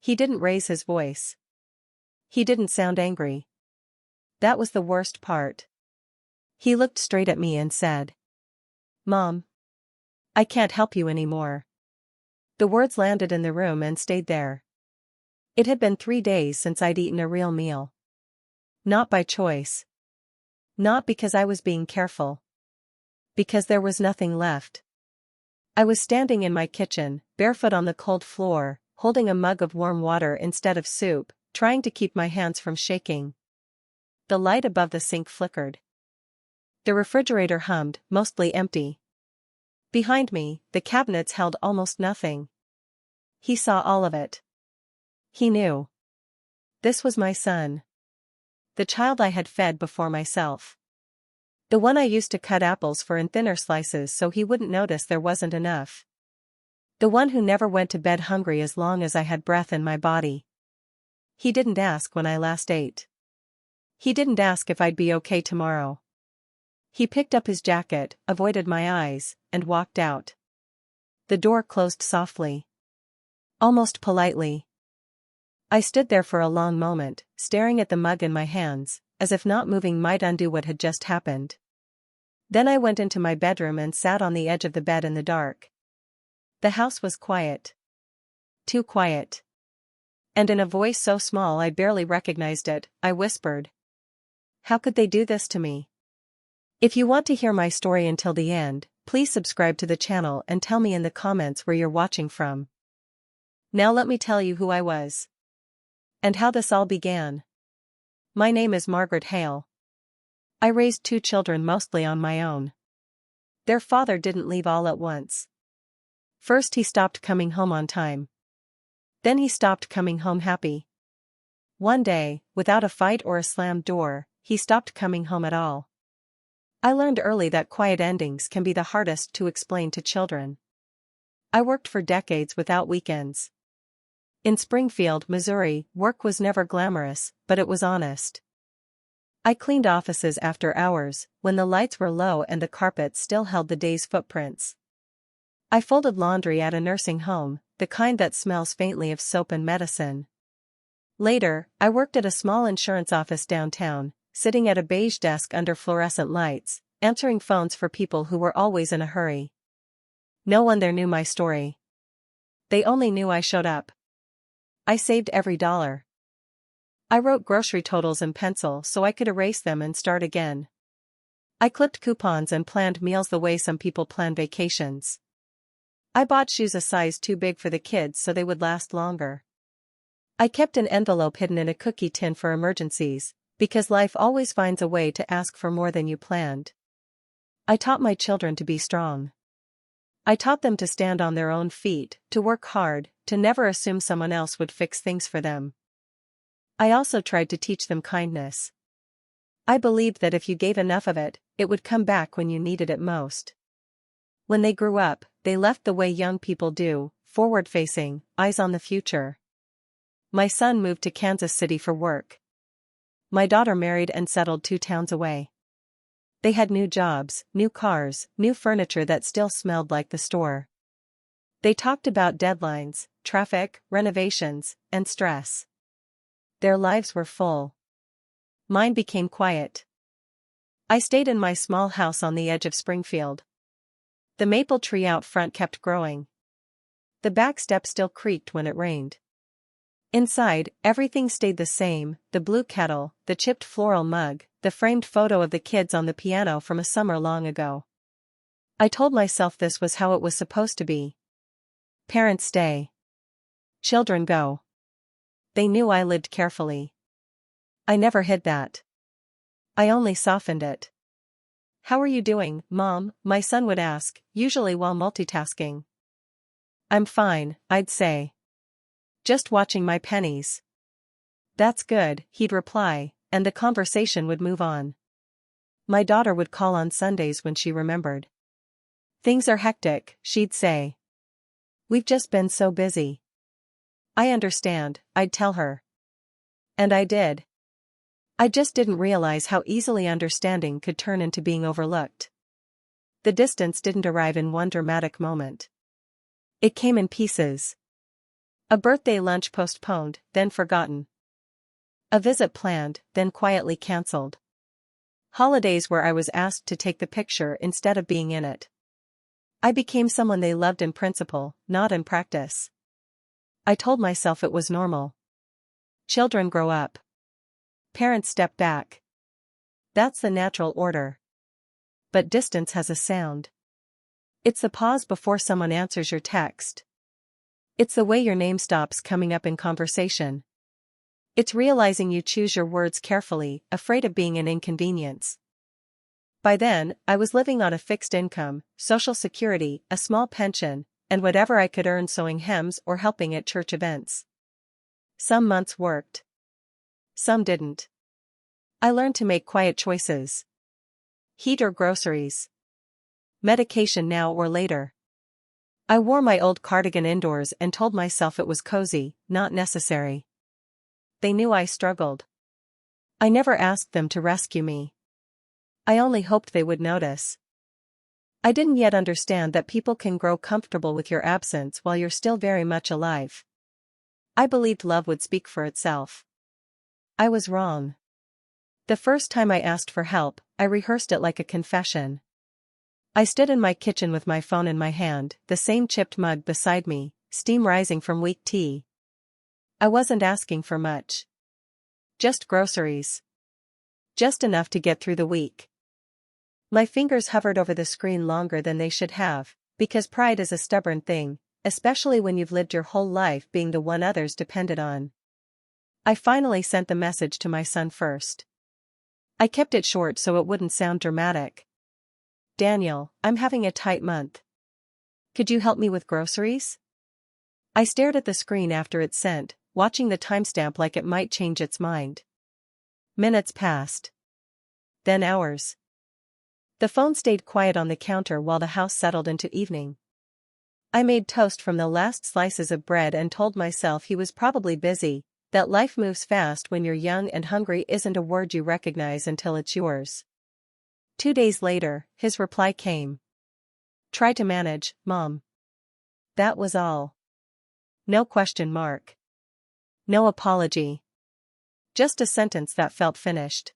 He didn't raise his voice. He didn't sound angry. That was the worst part. He looked straight at me and said, "Mom, I can't help you anymore." The words landed in the room and stayed there. It had been 3 days since I'd eaten a real meal. Not by choice. Not because I was being careful. Because there was nothing left. I was standing in my kitchen, barefoot on the cold floor, holding a mug of warm water instead of soup, trying to keep my hands from shaking. The light above the sink flickered. The refrigerator hummed, mostly empty. Behind me, the cabinets held almost nothing. He saw all of it. He knew. This was my son. The child I had fed before myself. The one I used to cut apples for in thinner slices so he wouldn't notice there wasn't enough. The one who never went to bed hungry as long as I had breath in my body. He didn't ask when I last ate. He didn't ask if I'd be okay tomorrow. He picked up his jacket, avoided my eyes, and walked out. The door closed softly. Almost politely. I stood there for a long moment, staring at the mug in my hands, as if not moving might undo what had just happened. Then I went into my bedroom and sat on the edge of the bed in the dark. The house was quiet. Too quiet. And in a voice so small I barely recognized it, I whispered, "How could they do this to me?" If you want to hear my story until the end, please subscribe to the channel and tell me in the comments where you're watching from. Now let me tell you who I was. And how this all began. My name is Margaret Hale. I raised 2 children mostly on my own. Their father didn't leave all at once. First he stopped coming home on time. Then he stopped coming home happy. One day, without a fight or a slammed door, he stopped coming home at all. I learned early that quiet endings can be the hardest to explain to children. I worked for decades without weekends. In Springfield, Missouri, work was never glamorous, but it was honest. I cleaned offices after hours, when the lights were low and the carpet still held the day's footprints. I folded laundry at a nursing home, the kind that smells faintly of soap and medicine. Later, I worked at a small insurance office downtown, sitting at a beige desk under fluorescent lights, answering phones for people who were always in a hurry. No one there knew my story. They only knew I showed up. I saved every dollar. I wrote grocery totals in pencil so I could erase them and start again. I clipped coupons and planned meals the way some people plan vacations. I bought shoes a size too big for the kids so they would last longer. I kept an envelope hidden in a cookie tin for emergencies, because life always finds a way to ask for more than you planned. I taught my children to be strong. I taught them to stand on their own feet, to work hard, to never assume someone else would fix things for them. I also tried to teach them kindness. I believed that if you gave enough of it, it would come back when you needed it most. When they grew up, they left the way young people do, forward-facing, eyes on the future. My son moved to Kansas City for work. My daughter married and settled 2 towns away. They had new jobs, new cars, new furniture that still smelled like the store. They talked about deadlines, traffic, renovations, and stress. Their lives were full. Mine became quiet. I stayed in my small house on the edge of Springfield. The maple tree out front kept growing. The back step still creaked when it rained. Inside, everything stayed the same, the blue kettle, the chipped floral mug, the framed photo of the kids on the piano from a summer long ago. I told myself this was how it was supposed to be. Parents stay. Children go. They knew I lived carefully. I never hid that. I only softened it. "How are you doing, Mom?" my son would ask, usually while multitasking. "I'm fine," I'd say. "Just watching my pennies." "That's good," he'd reply, and the conversation would move on. My daughter would call on Sundays when she remembered. "Things are hectic," she'd say. "We've just been so busy." "I understand," I'd tell her. And I did. I just didn't realize how easily understanding could turn into being overlooked. The distance didn't arrive in one dramatic moment. It came in pieces. A birthday lunch postponed, then forgotten. A visit planned, then quietly cancelled. Holidays where I was asked to take the picture instead of being in it. I became someone they loved in principle, not in practice. I told myself it was normal. Children grow up. Parents step back. That's the natural order. But distance has a sound. It's the pause before someone answers your text. It's the way your name stops coming up in conversation. It's realizing you choose your words carefully, afraid of being an inconvenience. By then, I was living on a fixed income, Social Security, a small pension, and whatever I could earn sewing hems or helping at church events. Some months worked. Some didn't. I learned to make quiet choices. Heat or groceries. Medication now or later. I wore my old cardigan indoors and told myself it was cozy, not necessary. They knew I struggled. I never asked them to rescue me. I only hoped they would notice. I didn't yet understand that people can grow comfortable with your absence while you're still very much alive. I believed love would speak for itself. I was wrong. The first time I asked for help, I rehearsed it like a confession. I stood in my kitchen with my phone in my hand, the same chipped mug beside me, steam rising from weak tea. I wasn't asking for much. Just groceries. Just enough to get through the week. My fingers hovered over the screen longer than they should have, because pride is a stubborn thing, especially when you've lived your whole life being the one others depended on. I finally sent the message to my son first. I kept it short so it wouldn't sound dramatic. Daniel, I'm having a tight month. Could you help me with groceries? I stared at the screen after it sent, watching the timestamp like it might change its mind. Minutes passed. Then hours. The phone stayed quiet on the counter while the house settled into evening. I made toast from the last slices of bread and told myself he was probably busy, that life moves fast when you're young and hungry isn't a word you recognize until it's yours. 2 days later, his reply came. Try to manage, Mom. That was all. No question mark. No apology. Just a sentence that felt finished.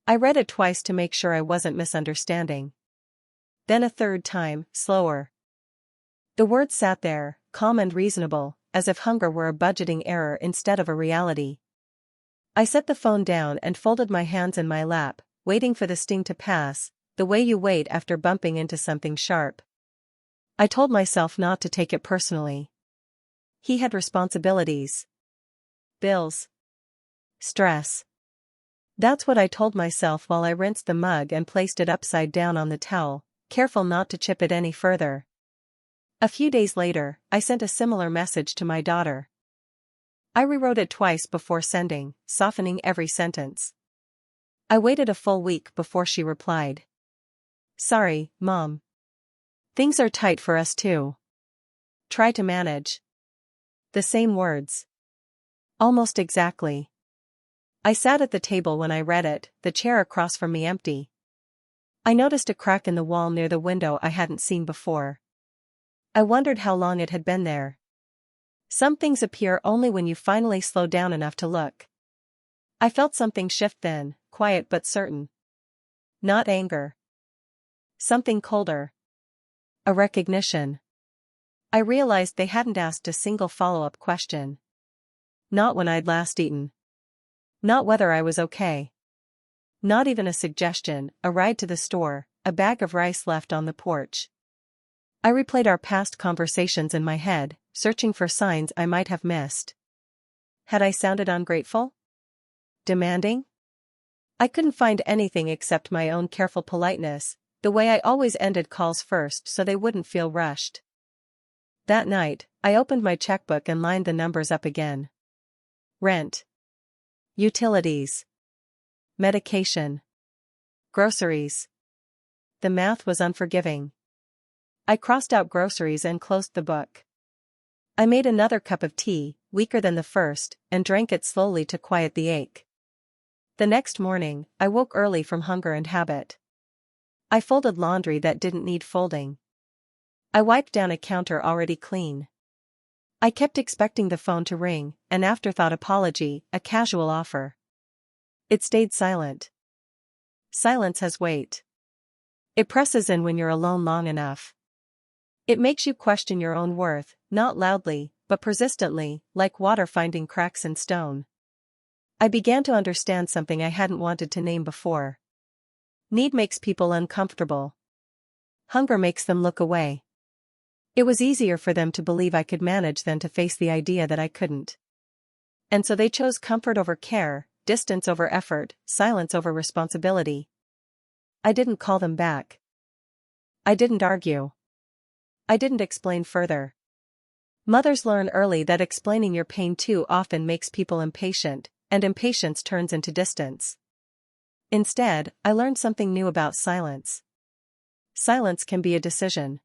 I read it twice to make sure I wasn't misunderstanding. Then a third time, slower. The words sat there, calm and reasonable, as if hunger were a budgeting error instead of a reality. I set the phone down and folded my hands in my lap, waiting for the sting to pass, the way you wait after bumping into something sharp. I told myself not to take it personally. He had responsibilities. Bills. Stress. That's what I told myself while I rinsed the mug and placed it upside down on the towel, careful not to chip it any further. A few days later, I sent a similar message to my daughter. I rewrote it twice before sending, softening every sentence. I waited a full week before she replied. Sorry, Mom. Things are tight for us too. Try to manage. The same words. Almost exactly. I sat at the table when I read it, the chair across from me empty. I noticed a crack in the wall near the window I hadn't seen before. I wondered how long it had been there. Some things appear only when you finally slow down enough to look. I felt something shift then, quiet but certain. Not anger. Something colder. A recognition. I realized they hadn't asked a single follow-up question. Not when I'd last eaten. Not whether I was okay. Not even a suggestion, a ride to the store, a bag of rice left on the porch. I replayed our past conversations in my head, searching for signs I might have missed. Had I sounded ungrateful? Demanding? I couldn't find anything except my own careful politeness, the way I always ended calls first so they wouldn't feel rushed. That night, I opened my checkbook and lined the numbers up again. Rent. Utilities. Medication. Groceries. The math was unforgiving. I crossed out groceries and closed the book. I made another cup of tea, weaker than the first, and drank it slowly to quiet the ache. The next morning, I woke early from hunger and habit. I folded laundry that didn't need folding. I wiped down a counter already clean. I kept expecting the phone to ring, an afterthought apology, a casual offer. It stayed silent. Silence has weight. It presses in when you're alone long enough. It makes you question your own worth, not loudly, but persistently, like water finding cracks in stone. I began to understand something I hadn't wanted to name before. Need makes people uncomfortable. Hunger makes them look away. It was easier for them to believe I could manage than to face the idea that I couldn't. And so they chose comfort over care, distance over effort, silence over responsibility. I didn't call them back. I didn't argue. I didn't explain further. Mothers learn early that explaining your pain too often makes people impatient, and impatience turns into distance. Instead, I learned something new about silence. Silence can be a decision.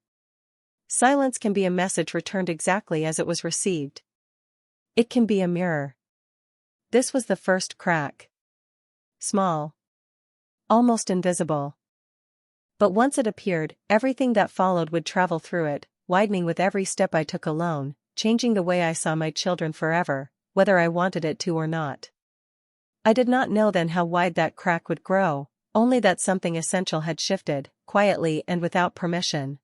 Silence can be a message returned exactly as it was received. It can be a mirror. This was the first crack. Small. Almost invisible. But once it appeared, everything that followed would travel through it, widening with every step I took alone, changing the way I saw my children forever, whether I wanted it to or not. I did not know then how wide that crack would grow, only that something essential had shifted, quietly and without permission.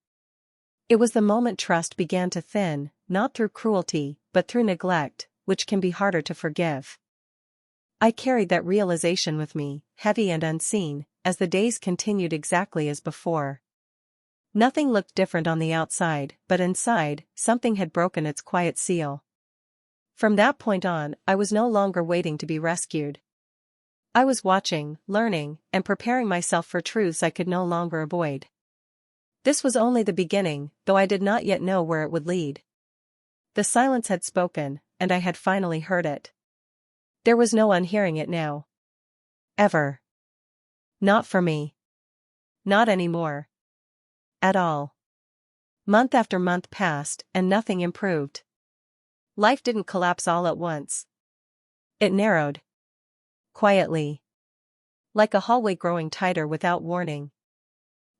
It was the moment trust began to thin, not through cruelty, but through neglect, which can be harder to forgive. I carried that realization with me, heavy and unseen, as the days continued exactly as before. Nothing looked different on the outside, but inside, something had broken its quiet seal. From that point on, I was no longer waiting to be rescued. I was watching, learning, and preparing myself for truths I could no longer avoid. This was only the beginning, though I did not yet know where it would lead. The silence had spoken, and I had finally heard it. There was no unhearing it now. Ever. Not for me. Not anymore. At all. Month after month passed, and nothing improved. Life didn't collapse all at once. It narrowed. Quietly. Like a hallway growing tighter without warning.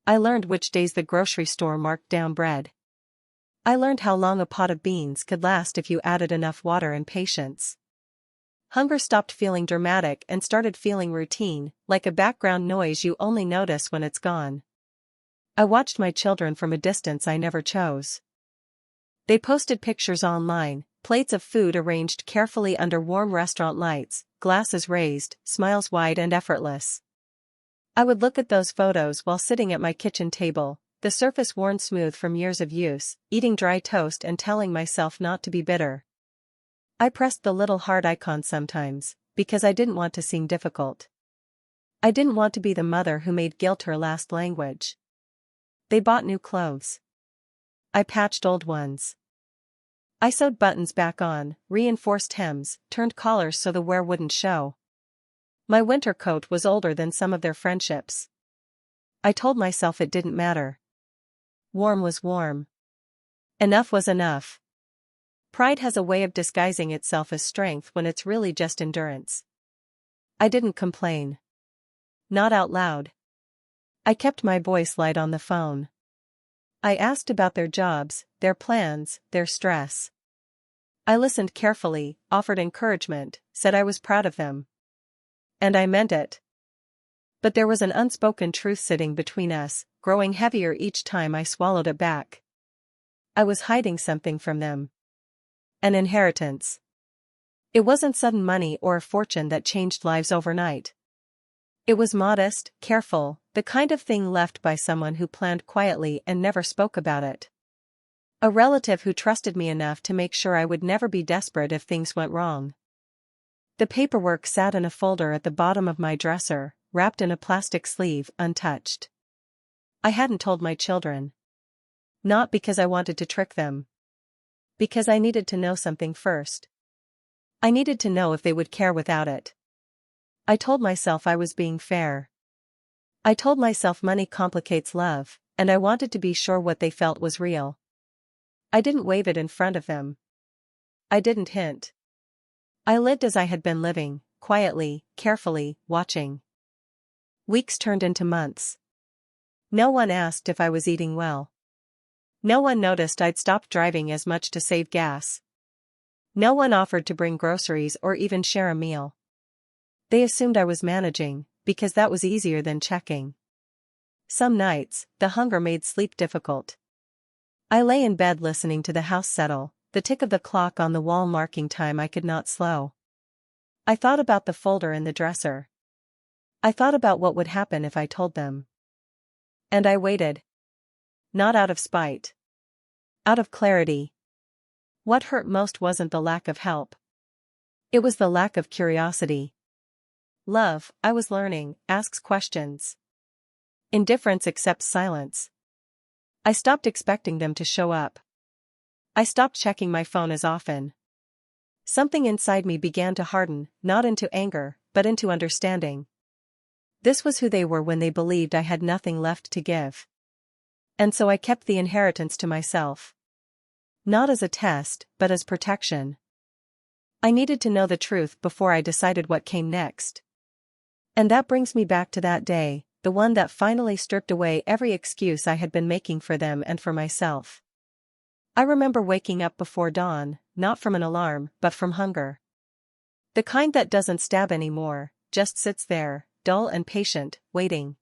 I learned which days the grocery store marked down bread. I learned how long a pot of beans could last if you added enough water and patience. Hunger stopped feeling dramatic and started feeling routine, like a background noise you only notice when it's gone. I watched my children from a distance I never chose. They posted pictures online, plates of food arranged carefully under warm restaurant lights, glasses raised, smiles wide and effortless. I would look at those photos while sitting at my kitchen table, the surface worn smooth from years of use, eating dry toast and telling myself not to be bitter. I pressed the little heart icon sometimes, because I didn't want to seem difficult. I didn't want to be the mother who made guilt her last language. They bought new clothes. I patched old ones. I sewed buttons back on, reinforced hems, turned collars so the wear wouldn't show. My winter coat was older than some of their friendships. I told myself it didn't matter. Warm was warm. Enough was enough. Pride has a way of disguising itself as strength when it's really just endurance. I didn't complain. Not out loud. I kept my voice light on the phone. I asked about their jobs, their plans, their stress. I listened carefully, offered encouragement, said I was proud of them. And I meant it. But there was an unspoken truth sitting between us, growing heavier each time I swallowed it back. I was hiding something from them. An inheritance. It wasn't sudden money or a fortune that changed lives overnight. It was modest, careful, the kind of thing left by someone who planned quietly and never spoke about it. A relative who trusted me enough to make sure I would never be desperate if things went wrong. The paperwork sat in a folder at the bottom of my dresser, wrapped in a plastic sleeve, untouched. I hadn't told my children. Not because I wanted to trick them. Because I needed to know something first. I needed to know if they would care without it. I told myself I was being fair. I told myself money complicates love, and I wanted to be sure what they felt was real. I didn't wave it in front of them. I didn't hint. I lived as I had been living, quietly, carefully, watching. Weeks turned into months. No one asked if I was eating well. No one noticed I'd stopped driving as much to save gas. No one offered to bring groceries or even share a meal. They assumed I was managing, because that was easier than checking. Some nights, the hunger made sleep difficult. I lay in bed listening to the house settle, the tick of the clock on the wall marking time I could not slow. I thought about the folder in the dresser. I thought about what would happen if I told them. And I waited. Not out of spite. Out of clarity. What hurt most wasn't the lack of help. It was the lack of curiosity. Love, I was learning, asks questions. Indifference accepts silence. I stopped expecting them to show up. I stopped checking my phone as often. Something inside me began to harden, not into anger, but into understanding. This was who they were when they believed I had nothing left to give. And so I kept the inheritance to myself. Not as a test, but as protection. I needed to know the truth before I decided what came next. And that brings me back to that day, the one that finally stripped away every excuse I had been making for them and for myself. I remember waking up before dawn, not from an alarm, but from hunger. The kind that doesn't stab anymore, just sits there, dull and patient, waiting.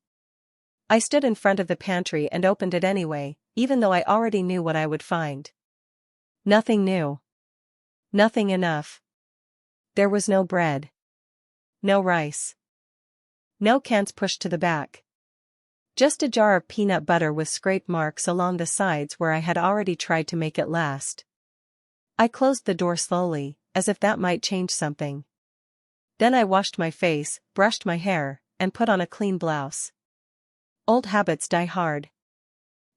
I stood in front of the pantry and opened it anyway, even though I already knew what I would find. Nothing new. Nothing enough. There was no bread. No rice. No cans pushed to the back. Just a jar of peanut butter with scrape marks along the sides where I had already tried to make it last. I closed the door slowly, as if that might change something. Then I washed my face, brushed my hair, and put on a clean blouse. Old habits die hard.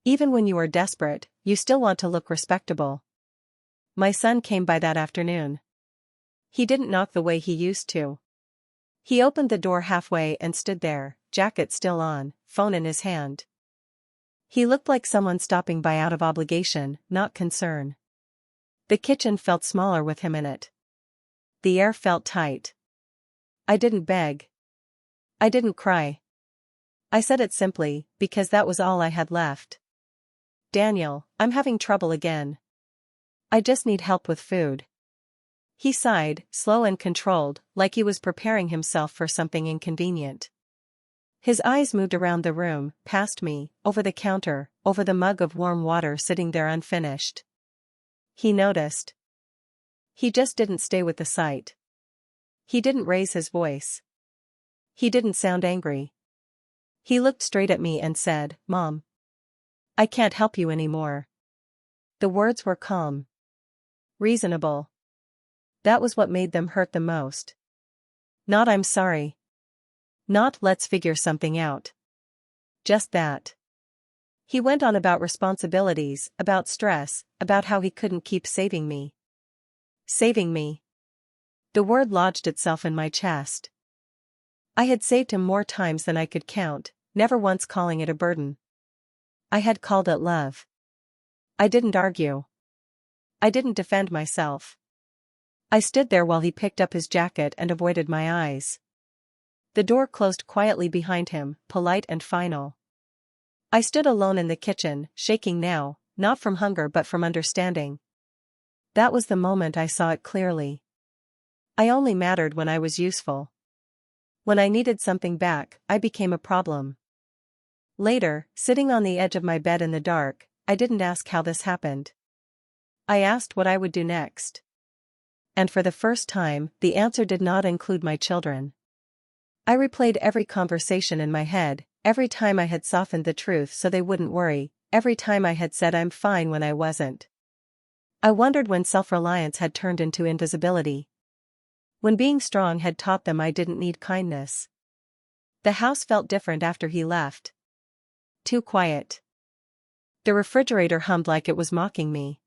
Even when you are desperate, you still want to look respectable. My son came by that afternoon. He didn't knock the way he used to. He opened the door halfway and stood there, jacket still on, phone in his hand. He looked like someone stopping by out of obligation, not concern. The kitchen felt smaller with him in it. The air felt tight. I didn't beg. I didn't cry. I said it simply, because that was all I had left. Daniel, I'm having trouble again. I just need help with food. He sighed, slow and controlled, like he was preparing himself for something inconvenient. His eyes moved around the room, past me, over the counter, over the mug of warm water sitting there unfinished. He noticed. He just didn't stay with the sight. He didn't raise his voice. He didn't sound angry. He looked straight at me and said, "Mom, I can't help you anymore." The words were calm. Reasonable. That was what made them hurt the most. Not "I'm sorry." Not "let's figure something out." Just that. He went on about responsibilities, about stress, about how he couldn't keep saving me. Saving me. The word lodged itself in my chest. I had saved him more times than I could count, never once calling it a burden. I had called it love. I didn't argue. I didn't defend myself. I stood there while he picked up his jacket and avoided my eyes. The door closed quietly behind him, polite and final. I stood alone in the kitchen, shaking now, not from hunger but from understanding. That was the moment I saw it clearly. I only mattered when I was useful. When I needed something back, I became a problem. Later, sitting on the edge of my bed in the dark, I didn't ask how this happened. I asked what I would do next. And for the first time, the answer did not include my children. I replayed every conversation in my head, every time I had softened the truth so they wouldn't worry, every time I had said I'm fine when I wasn't. I wondered when self-reliance had turned into invisibility. When being strong had taught them I didn't need kindness. The house felt different after he left. Too quiet. The refrigerator hummed like it was mocking me.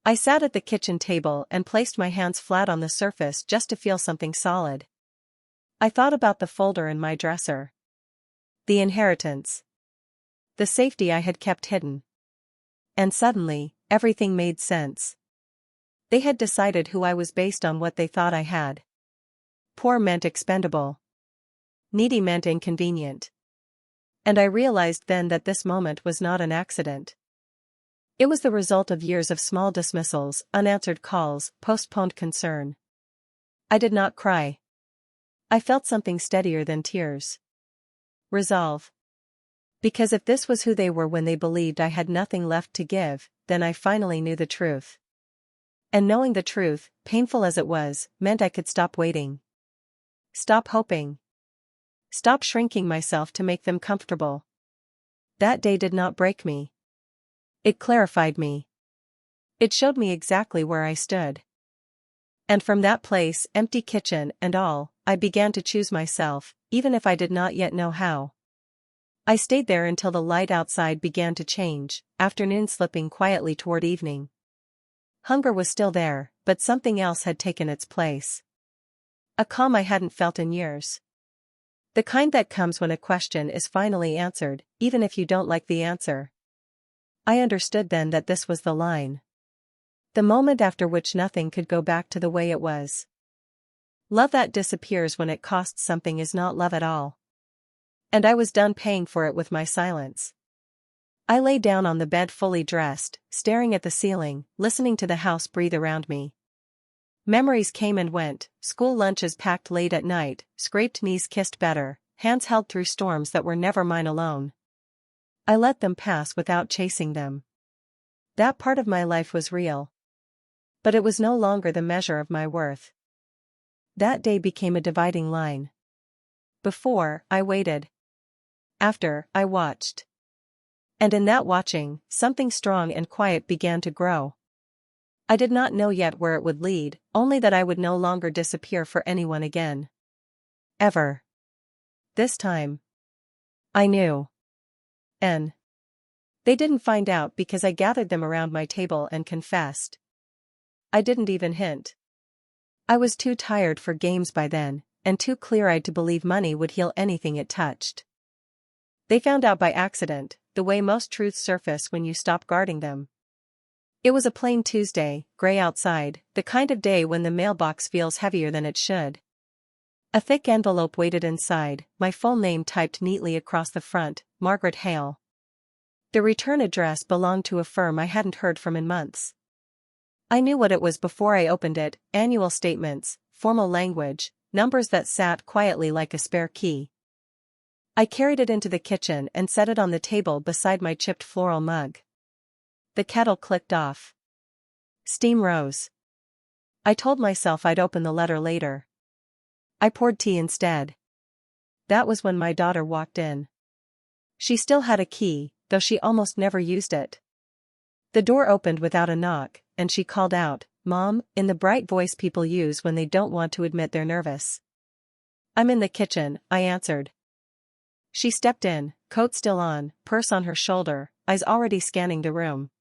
I sat at the kitchen table and placed my hands flat on the surface just to feel something solid. I thought about the folder in my dresser. The inheritance. The safety I had kept hidden. And suddenly, everything made sense. They had decided who I was based on what they thought I had. Poor meant expendable. Needy meant inconvenient. And I realized then that this moment was not an accident. It was the result of years of small dismissals, unanswered calls, postponed concern. I did not cry. I felt something steadier than tears. Resolve. Because if this was who they were when they believed I had nothing left to give, then I finally knew the truth. And knowing the truth, painful as it was, meant I could stop waiting. Stop hoping. Stop shrinking myself to make them comfortable. That day did not break me. It clarified me. It showed me exactly where I stood. And from that place, empty kitchen and all, I began to choose myself, even if I did not yet know how. I stayed there until the light outside began to change, afternoon slipping quietly toward evening. Hunger was still there, but something else had taken its place. A calm I hadn't felt in years. The kind that comes when a question is finally answered, even if you don't like the answer. I understood then that this was the line. The moment after which nothing could go back to the way it was. Love that disappears when it costs something is not love at all. And I was done paying for it with my silence. I lay down on the bed fully dressed, staring at the ceiling, listening to the house breathe around me. Memories came and went, school lunches packed late at night, scraped knees kissed better, hands held through storms that were never mine alone. I let them pass without chasing them. That part of my life was real. But it was no longer the measure of my worth. That day became a dividing line. Before, I waited. After, I watched. And in that watching, something strong and quiet began to grow. I did not know yet where it would lead, only that I would no longer disappear for anyone again. Ever. This time. I knew. And they didn't find out because I gathered them around my table and confessed. I didn't even hint. I was too tired for games by then, and too clear-eyed to believe money would heal anything it touched. They found out by accident, the way most truths surface when you stop guarding them. It was a plain Tuesday, gray outside, the kind of day when the mailbox feels heavier than it should. A thick envelope waited inside, my full name typed neatly across the front, Margaret Hale. The return address belonged to a firm I hadn't heard from in months. I knew what it was before I opened it: annual statements, formal language, numbers that sat quietly like a spare key. I carried it into the kitchen and set it on the table beside my chipped floral mug. The kettle clicked off. Steam rose. I told myself I'd open the letter later. I poured tea instead. That was when my daughter walked in. She still had a key, though she almost never used it. The door opened without a knock, and she called out, "Mom," in the bright voice people use when they don't want to admit they're nervous. "I'm in the kitchen," I answered. She stepped in, coat still on, purse on her shoulder, eyes already scanning the room.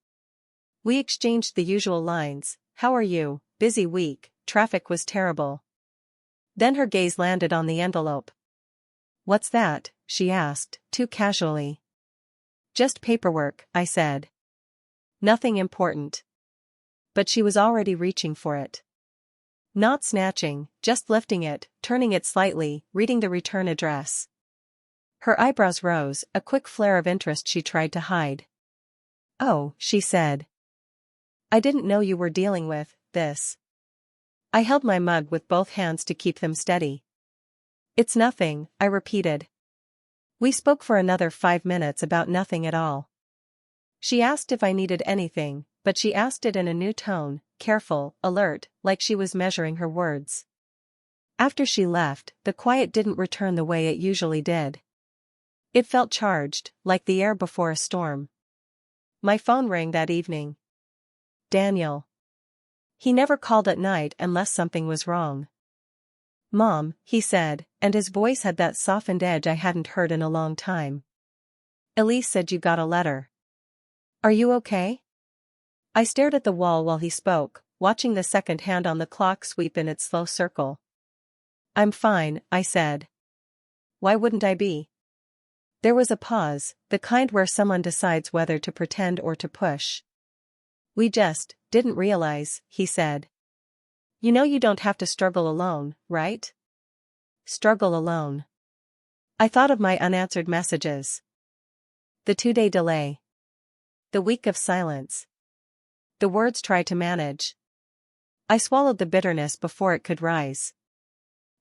We exchanged the usual lines: "How are you? Busy week, traffic was terrible." Then her gaze landed on the envelope. "What's that?" she asked, too casually. "Just paperwork," I said. "Nothing important." But she was already reaching for it. Not snatching, just lifting it, turning it slightly, reading the return address. Her eyebrows rose, a quick flare of interest she tried to hide. "Oh," she said. "I didn't know you were dealing with this." I held my mug with both hands to keep them steady. "It's nothing," I repeated. We spoke for another 5 minutes about nothing at all. She asked if I needed anything, but she asked it in a new tone, careful, alert, like she was measuring her words. After she left, the quiet didn't return the way it usually did. It felt charged, like the air before a storm. My phone rang that evening. Daniel. He never called at night unless something was wrong. "Mom," he said, and his voice had that softened edge I hadn't heard in a long time. "Elise said you got a letter. Are you okay?" I stared at the wall while he spoke, watching the second hand on the clock sweep in its slow circle. "I'm fine," I said. "Why wouldn't I be?" There was a pause, the kind where someone decides whether to pretend or to push. "We just didn't realize," he said. "You know you don't have to struggle alone, right?" Struggle alone. I thought of my unanswered messages. The 2-day delay. The week of silence. The words try to manage. I swallowed the bitterness before it could rise.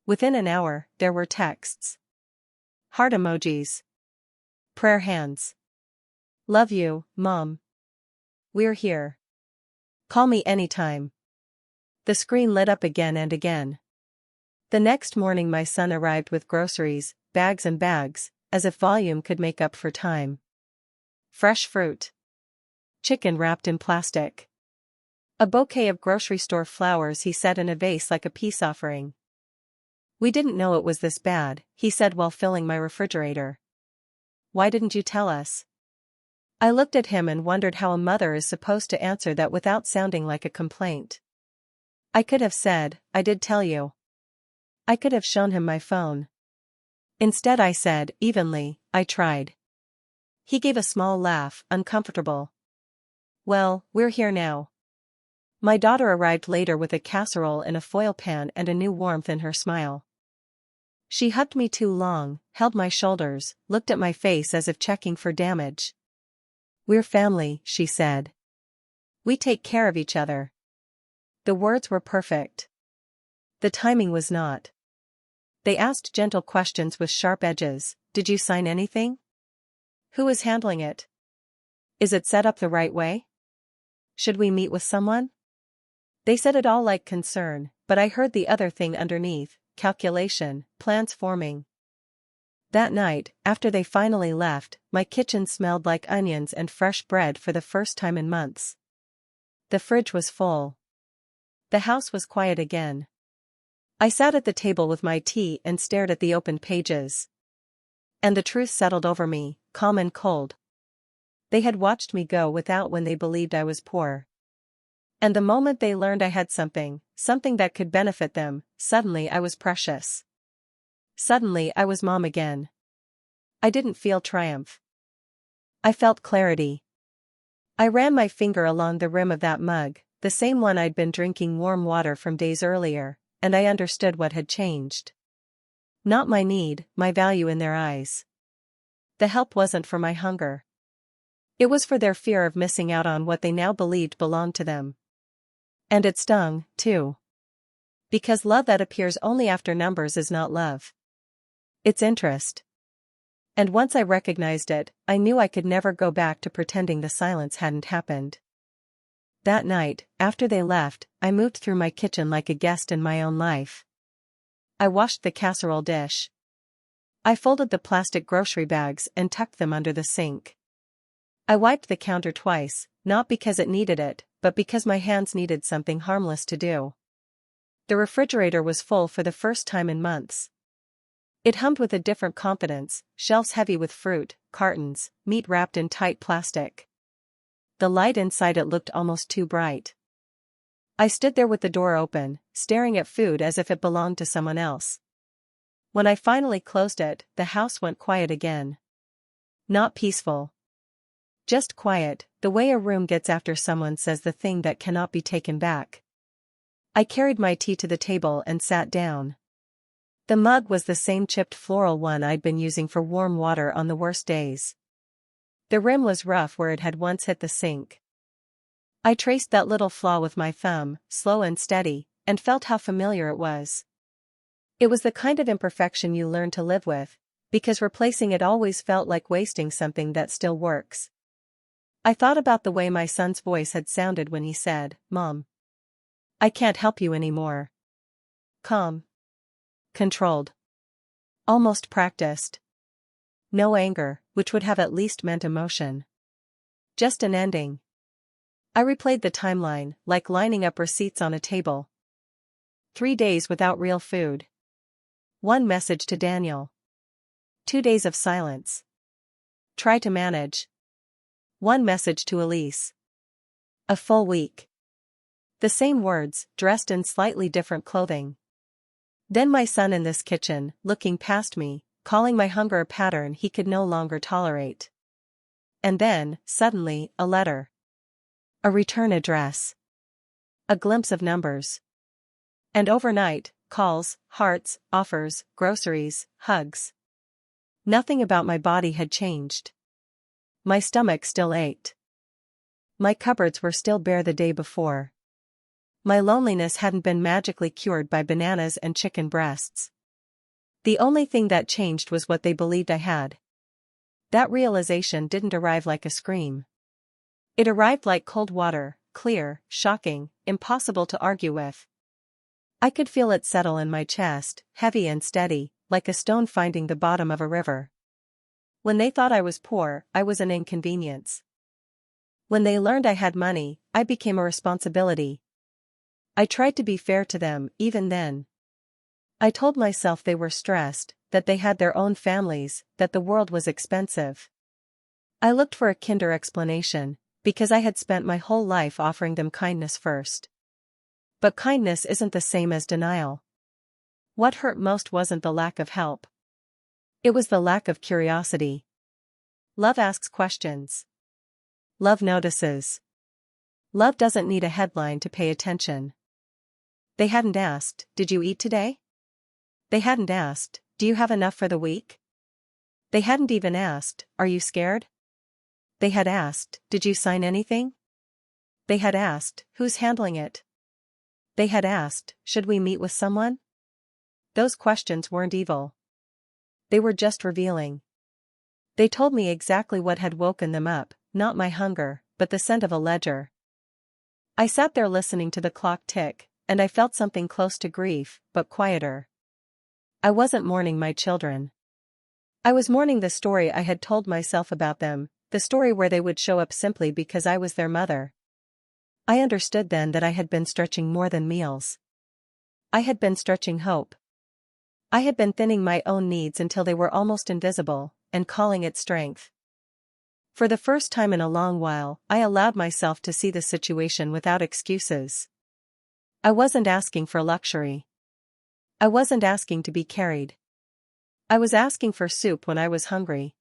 Within an hour, there were texts. Heart emojis. Prayer hands. Love you, Mom. We're here. Call me anytime. The screen lit up again and again. The next morning my son arrived with groceries, bags and bags, as if volume could make up for time. Fresh fruit. Chicken wrapped in plastic. A bouquet of grocery store flowers he set in a vase like a peace offering. We didn't know it was this bad, he said while filling my refrigerator. Why didn't you tell us? I looked at him and wondered how a mother is supposed to answer that without sounding like a complaint. I could have said, I did tell you. I could have shown him my phone. Instead I said, evenly, I tried. He gave a small laugh, uncomfortable. Well, we're here now. My daughter arrived later with a casserole in a foil pan and a new warmth in her smile. She hugged me too long, held my shoulders, looked at my face as if checking for damage. We're family, she said. We take care of each other. The words were perfect. The timing was not. They asked gentle questions with sharp edges. Did you sign anything? Who is handling it? Is it set up the right way? Should we meet with someone? They said it all like concern, but I heard the other thing underneath, calculation, plans forming. That night, after they finally left, my kitchen smelled like onions and fresh bread for the first time in months. The fridge was full. The house was quiet again. I sat at the table with my tea and stared at the open pages. And the truth settled over me, calm and cold. They had watched me go without when they believed I was poor. And the moment they learned I had something that could benefit them, suddenly I was precious. Suddenly I was mom again. I didn't feel triumph. I felt clarity. I ran my finger along the rim of that mug, the same one I'd been drinking warm water from days earlier, and I understood what had changed. Not my need, my value in their eyes. The help wasn't for my hunger. It was for their fear of missing out on what they now believed belonged to them. And it stung, too. Because love that appears only after numbers is not love. It's interest. And once I recognized it, I knew I could never go back to pretending the silence hadn't happened. That night, after they left, I moved through my kitchen like a guest in my own life. I washed the casserole dish. I folded the plastic grocery bags and tucked them under the sink. I wiped the counter twice, not because it needed it, but because my hands needed something harmless to do. The refrigerator was full for the first time in months. It hummed with a different confidence, shelves heavy with fruit, cartons, meat wrapped in tight plastic. The light inside it looked almost too bright. I stood there with the door open, staring at food as if it belonged to someone else. When I finally closed it, the house went quiet again. Not peaceful. Just quiet, the way a room gets after someone says the thing that cannot be taken back. I carried my tea to the table and sat down. The mug was the same chipped floral one I'd been using for warm water on the worst days. The rim was rough where it had once hit the sink. I traced that little flaw with my thumb, slow and steady, and felt how familiar it was. It was the kind of imperfection you learn to live with, because replacing it always felt like wasting something that still works. I thought about the way my son's voice had sounded when he said, "Mom, I can't help you anymore." Calm. Controlled. Almost practiced. No anger, which would have at least meant emotion. Just an ending. I replayed the timeline, like lining up receipts on a table. 3 days without real food. 1 message to Daniel. 2 days of silence. Try to manage. 1 message to Elise. A full week. The same words, dressed in slightly different clothing. Then my son in this kitchen, looking past me, calling my hunger a pattern he could no longer tolerate. And then, suddenly, a letter. A return address. A glimpse of numbers. And overnight, calls, hearts, offers, groceries, hugs. Nothing about my body had changed. My stomach still ached. my cupboards were still bare the day before. My loneliness hadn't been magically cured by bananas and chicken breasts. The only thing that changed was what they believed I had. That realization didn't arrive like a scream. It arrived like cold water, clear, shocking, impossible to argue with. I could feel it settle in my chest, heavy and steady, like a stone finding the bottom of a river. When they thought I was poor, I was an inconvenience. When they learned I had money, I became a responsibility. I tried to be fair to them, even then. I told myself they were stressed, that they had their own families, that the world was expensive. I looked for a kinder explanation, because I had spent my whole life offering them kindness first. But kindness isn't the same as denial. What hurt most wasn't the lack of help. It was the lack of curiosity. Love asks questions. Love notices. Love doesn't need a headline to pay attention. They hadn't asked, "Did you eat today?" They hadn't asked, "Do you have enough for the week?" They hadn't even asked, "Are you scared?" They had asked, "Did you sign anything?" They had asked, "Who's handling it?" They had asked, "Should we meet with someone?" Those questions weren't evil. They were just revealing. They told me exactly what had woken them up, not my hunger, but the scent of a ledger. I sat there listening to the clock tick, and I felt something close to grief, but quieter. I wasn't mourning my children. I was mourning the story I had told myself about them, the story where they would show up simply because I was their mother. I understood then that I had been stretching more than meals. I had been stretching hope. I had been thinning my own needs until they were almost invisible, and calling it strength. For the first time in a long while, I allowed myself to see the situation without excuses. I wasn't asking for luxury. I wasn't asking to be carried. I was asking for soup when I was hungry.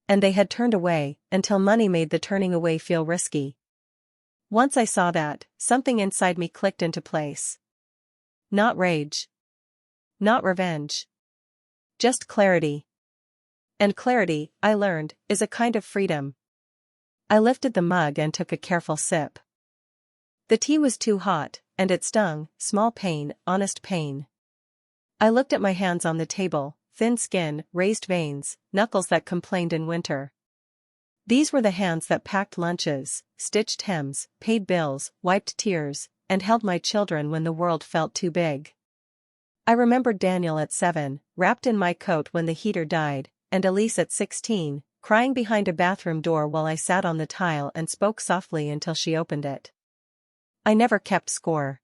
And they had turned away, until money made the turning away feel risky. Once I saw that, something inside me clicked into place. Not rage. Not revenge. Just clarity. And clarity, I learned, is a kind of freedom. I lifted the mug and took a careful sip. The tea was too hot, and it stung, small pain, honest pain. I looked at my hands on the table, thin skin, raised veins, knuckles that complained in winter. These were the hands that packed lunches, stitched hems, paid bills, wiped tears, and held my children when the world felt too big. I remembered Daniel at 7, wrapped in my coat when the heater died, and Elise at 16, crying behind a bathroom door while I sat on the tile and spoke softly until she opened it. I never kept score.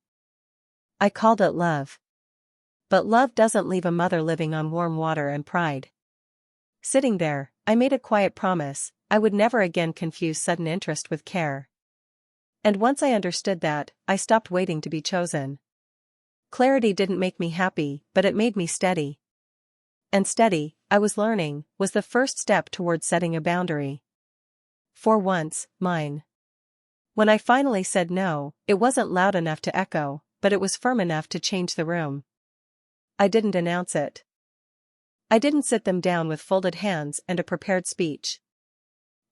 I called it love. But love doesn't leave a mother living on warm water and pride. Sitting there, I made a quiet promise, I would never again confuse sudden interest with care. And once I understood that, I stopped waiting to be chosen. Clarity didn't make me happy, but it made me steady. And steady, I was learning, was the first step toward setting a boundary. For once, mine. When I finally said no, it wasn't loud enough to echo, but it was firm enough to change the room. I didn't announce it. I didn't sit them down with folded hands and a prepared speech.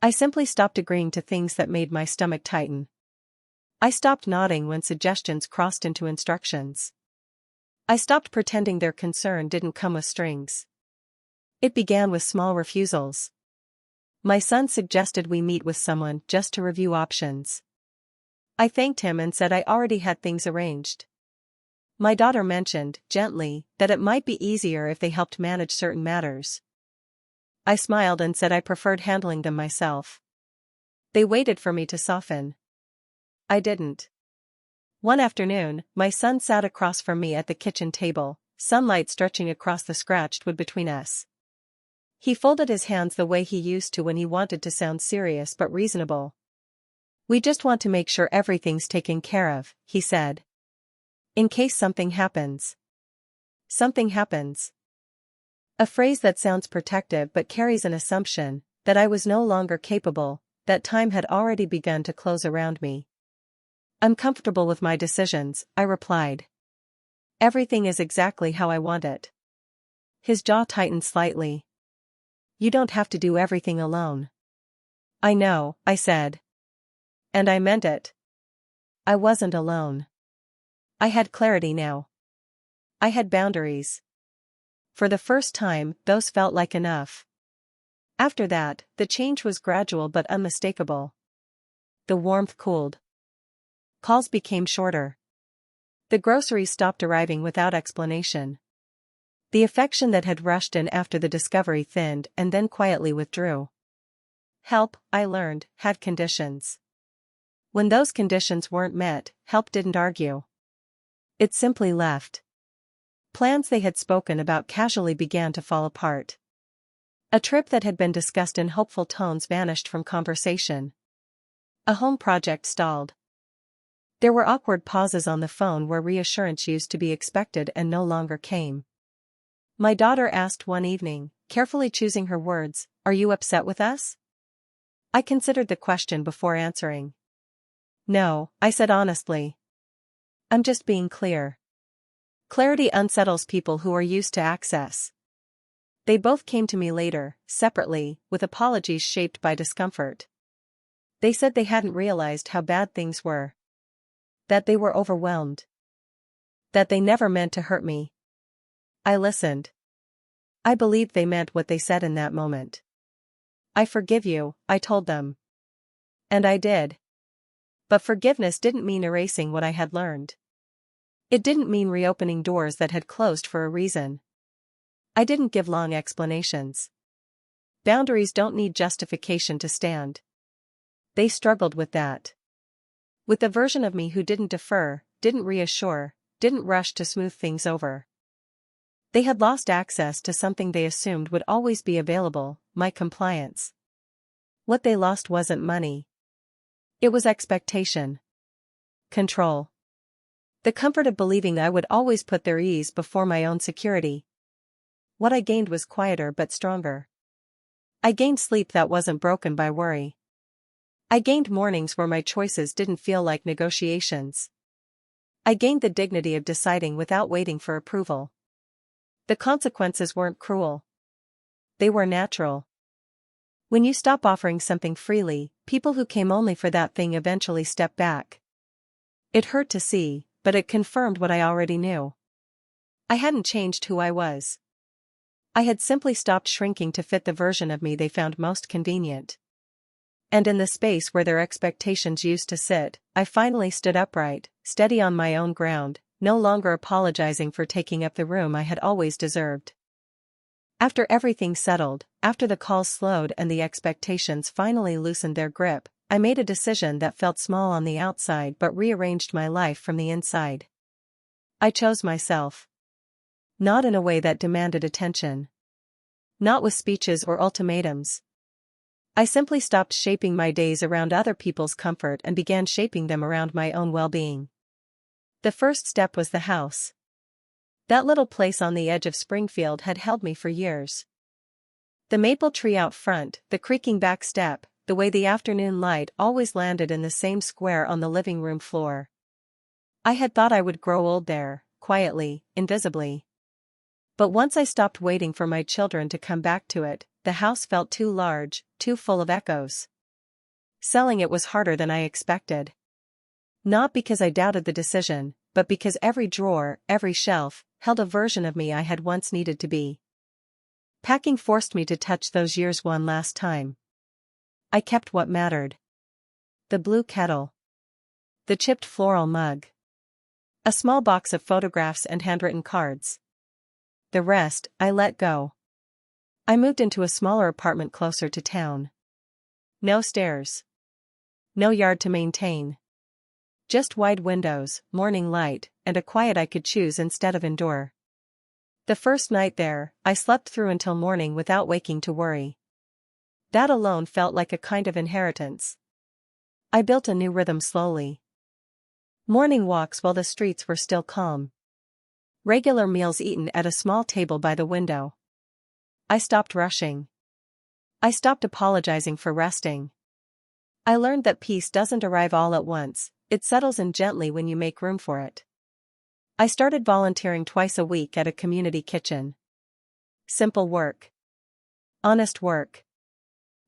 I simply stopped agreeing to things that made my stomach tighten. I stopped nodding when suggestions crossed into instructions. I stopped pretending their concern didn't come with strings. It began with small refusals. My son suggested we meet with someone just to review options. I thanked him and said I already had things arranged. My daughter mentioned, gently, that it might be easier if they helped manage certain matters. I smiled and said I preferred handling them myself. They waited for me to soften. I didn't. One afternoon, my son sat across from me at the kitchen table, sunlight stretching across the scratched wood between us. He folded his hands the way he used to when he wanted to sound serious but reasonable. "We just want to make sure everything's taken care of," he said. "In case something happens." Something happens. A phrase that sounds protective but carries an assumption that I was no longer capable, that time had already begun to close around me. "I'm comfortable with my decisions," I replied. "Everything is exactly how I want it." His jaw tightened slightly. "You don't have to do everything alone." "I know," I said. And I meant it. I wasn't alone. I had clarity now. I had boundaries. For the first time, those felt like enough. After that, the change was gradual but unmistakable. The warmth cooled. Calls became shorter. The groceries stopped arriving without explanation. The affection that had rushed in after the discovery thinned and then quietly withdrew. Help, I learned, had conditions. When those conditions weren't met, help didn't argue. It simply left. Plans they had spoken about casually began to fall apart. A trip that had been discussed in hopeful tones vanished from conversation. A home project stalled. There were awkward pauses on the phone where reassurance used to be expected and no longer came. My daughter asked one evening, carefully choosing her words, "Are you upset with us?" I considered the question before answering. "No," I said honestly. "I'm just being clear." Clarity unsettles people who are used to access. They both came to me later, separately, with apologies shaped by discomfort. They said they hadn't realized how bad things were. That they were overwhelmed. That they never meant to hurt me. I listened. I believed they meant what they said in that moment. "I forgive you," I told them. And I did. But forgiveness didn't mean erasing what I had learned. It didn't mean reopening doors that had closed for a reason. I didn't give long explanations. Boundaries don't need justification to stand. They struggled with that. With the version of me who didn't defer, didn't reassure, didn't rush to smooth things over. They had lost access to something they assumed would always be available, my compliance. What they lost wasn't money. It was expectation. Control. The comfort of believing I would always put their ease before my own security. What I gained was quieter but stronger. I gained sleep that wasn't broken by worry. I gained mornings where my choices didn't feel like negotiations. I gained the dignity of deciding without waiting for approval. The consequences weren't cruel. They were natural. When you stop offering something freely, people who came only for that thing eventually step back. It hurt to see, but it confirmed what I already knew. I hadn't changed who I was. I had simply stopped shrinking to fit the version of me they found most convenient. And in the space where their expectations used to sit, I finally stood upright, steady on my own ground, no longer apologizing for taking up the room I had always deserved. After everything settled, after the calls slowed and the expectations finally loosened their grip, I made a decision that felt small on the outside but rearranged my life from the inside. I chose myself. Not in a way that demanded attention. Not with speeches or ultimatums. I simply stopped shaping my days around other people's comfort and began shaping them around my own well-being. The first step was the house. That little place on the edge of Springfield had held me for years. The maple tree out front, the creaking back step, the way the afternoon light always landed in the same square on the living room floor. I had thought I would grow old there, quietly, invisibly. But once I stopped waiting for my children to come back to it, the house felt too large, too full of echoes. Selling it was harder than I expected. Not because I doubted the decision, but because every drawer, every shelf, held a version of me I had once needed to be. Packing forced me to touch those years one last time. I kept what mattered. The blue kettle. The chipped floral mug. A small box of photographs and handwritten cards. The rest, I let go. I moved into a smaller apartment closer to town. No stairs. No yard to maintain. Just wide windows, morning light, and a quiet I could choose instead of endure. The first night there, I slept through until morning without waking to worry. That alone felt like a kind of inheritance. I built a new rhythm slowly. Morning walks while the streets were still calm. Regular meals eaten at a small table by the window. I stopped rushing. I stopped apologizing for resting. I learned that peace doesn't arrive all at once, it settles in gently when you make room for it. I started volunteering twice a week at a community kitchen. Simple work. Honest work.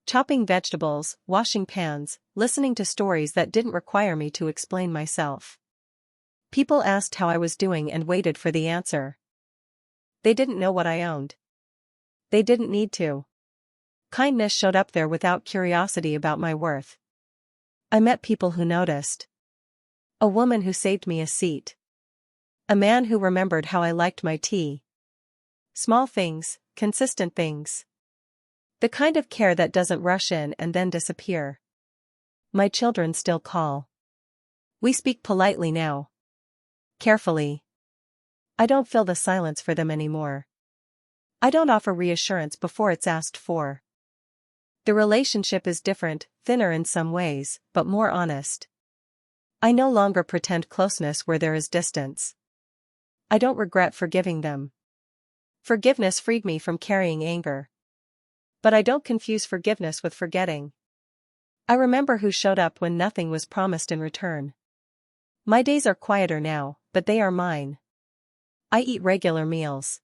chopping vegetables, washing pans, listening to stories that didn't require me to explain myself. People asked how I was doing and waited for the answer. They didn't know what I owned. They didn't need to. Kindness showed up there without curiosity about my worth. I met people who noticed. A woman who saved me a seat. A man who remembered how I liked my tea. Small things, consistent things. The kind of care that doesn't rush in and then disappear. My children still call. We speak politely now. Carefully. I don't fill the silence for them anymore. I don't offer reassurance before it's asked for. The relationship is different, thinner in some ways, but more honest. I no longer pretend closeness where there is distance. I don't regret forgiving them. Forgiveness freed me from carrying anger. But I don't confuse forgiveness with forgetting. I remember who showed up when nothing was promised in return. My days are quieter now, but they are mine. I eat regular meals.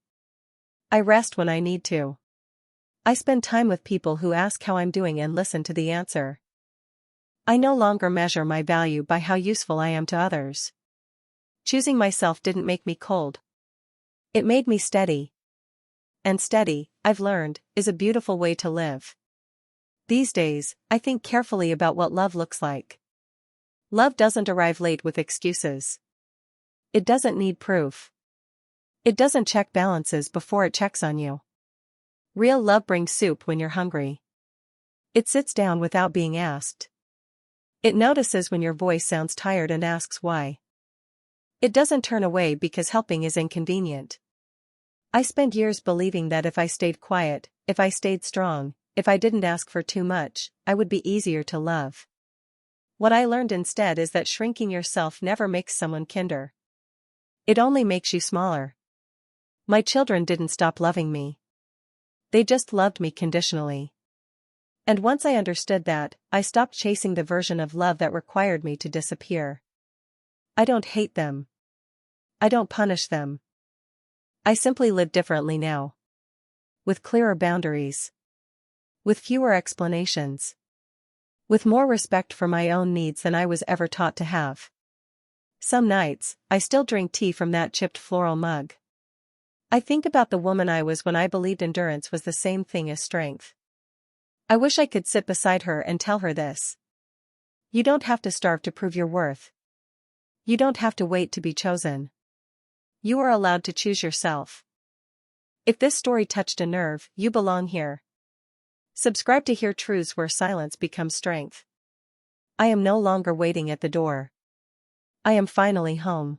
I rest when I need to. I spend time with people who ask how I'm doing and listen to the answer. I no longer measure my value by how useful I am to others. Choosing myself didn't make me cold. It made me steady. And steady, I've learned, is a beautiful way to live. These days, I think carefully about what love looks like. Love doesn't arrive late with excuses. It doesn't need proof. It doesn't check balances before it checks on you. Real love brings soup when you're hungry. It sits down without being asked. It notices when your voice sounds tired and asks why. It doesn't turn away because helping is inconvenient. I spent years believing that if I stayed quiet, if I stayed strong, if I didn't ask for too much, I would be easier to love. What I learned instead is that shrinking yourself never makes someone kinder. It only makes you smaller. My children didn't stop loving me. They just loved me conditionally. And once I understood that, I stopped chasing the version of love that required me to disappear. I don't hate them. I don't punish them. I simply live differently now. With clearer boundaries. With fewer explanations. With more respect for my own needs than I was ever taught to have. Some nights, I still drink tea from that chipped floral mug. I think about the woman I was when I believed endurance was the same thing as strength. I wish I could sit beside her and tell her this. You don't have to starve to prove your worth. You don't have to wait to be chosen. You are allowed to choose yourself. If this story touched a nerve, you belong here. Subscribe to hear truths where silence becomes strength. I am no longer waiting at the door. I am finally home.